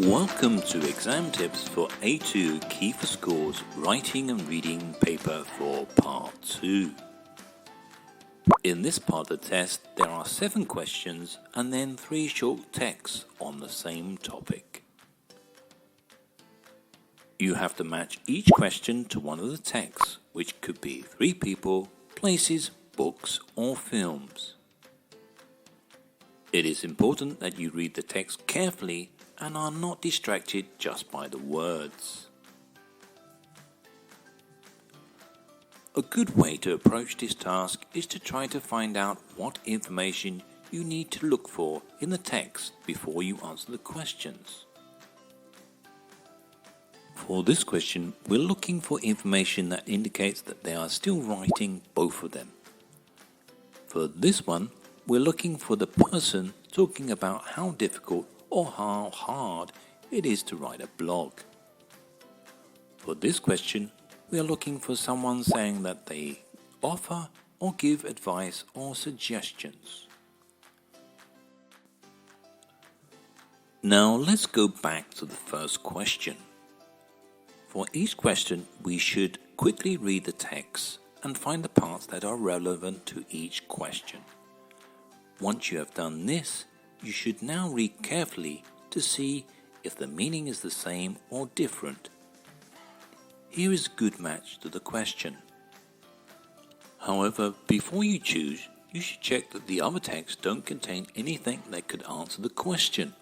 Welcome to Exam Tips for A2 Key for Scores Writing and Reading paper for Part 2. In this part of the test, there are 7 questions and then 3 short texts on the same topic. You have to match each question to one of the texts, which could be 3 people, places, books, or films. It is important that you read the text carefully and are not distracted just by the words. A good way to approach this task is to try to find out what information you need to look for in the text before you answer the questions. For this question, we're looking for information that indicates that they are still writing both of them. For this one, we're looking for the person talking about how difficult or how hard it is to write a blog. For this question, we are looking for someone saying that they offer or give advice or suggestions. Now let's go back to the first question. For each question, we should quickly read the text and find the parts that are relevant to each question. Once you have done this, you should now read carefully to see if the meaning is the same or different. Here is a good match to the question. However, before you choose, you should check that the other texts don't contain anything that could answer the question.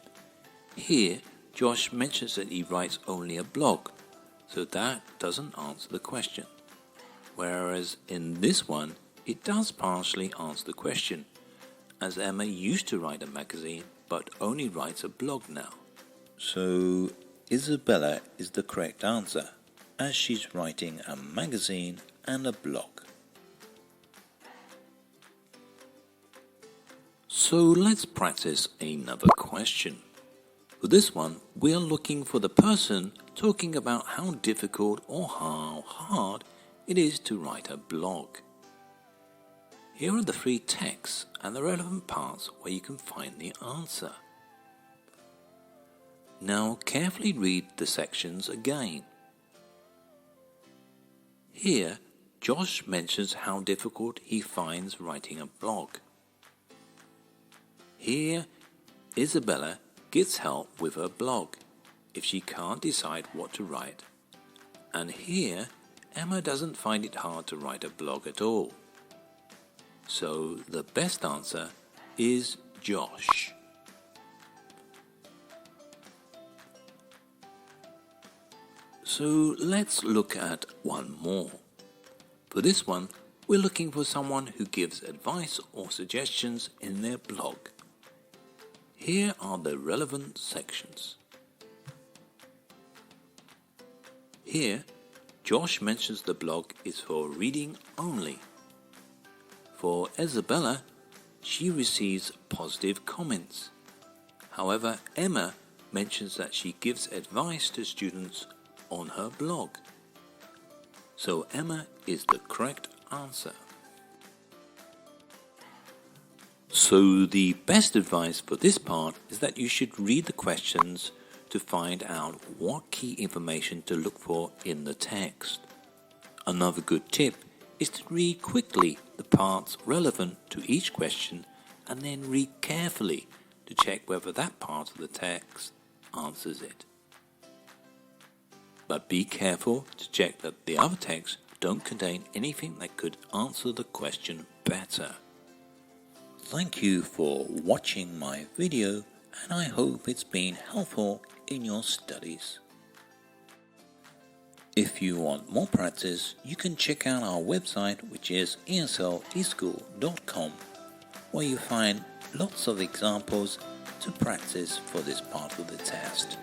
Here, Josh mentions that he writes only a blog, so that doesn't answer the question. Whereas in this one, it does partially answer the question, as Emma used to write a magazine but only writes a blog now. So Isabella is the correct answer, as she's writing a magazine and a blog. So let's practice another question. For this one, we're looking for the person talking about how difficult or how hard it is to write a blog. Here are the 3 texts and the relevant parts where you can find the answer. Now carefully read the sections again. Here, Josh mentions how difficult he finds writing a blog. Here, Isabella gets help with her blog if she can't decide what to write. And here, Emma doesn't find it hard to write a blog at all. So the best answer is Josh. So let's look at one more. For this one, we're looking for someone who gives advice or suggestions in their blog. Here are the relevant sections. Here, Josh mentions the blog is for reading only. For Isabella, she receives positive comments. However, Emma mentions that she gives advice to students on her blog. So Emma is the correct answer. So the best advice for this part is that you should read the questions to find out what key information to look for in the text. Another good tip is to read quickly the parts relevant to each question and then read carefully to check whether that part of the text answers it. But be careful to check that the other texts don't contain anything that could answer the question better. Thank you for watching my video, and I hope it's been helpful in your studies. If you want more practice, you can check out our website, which is ESLeschool.com, where you find lots of examples to practice for this part of the test.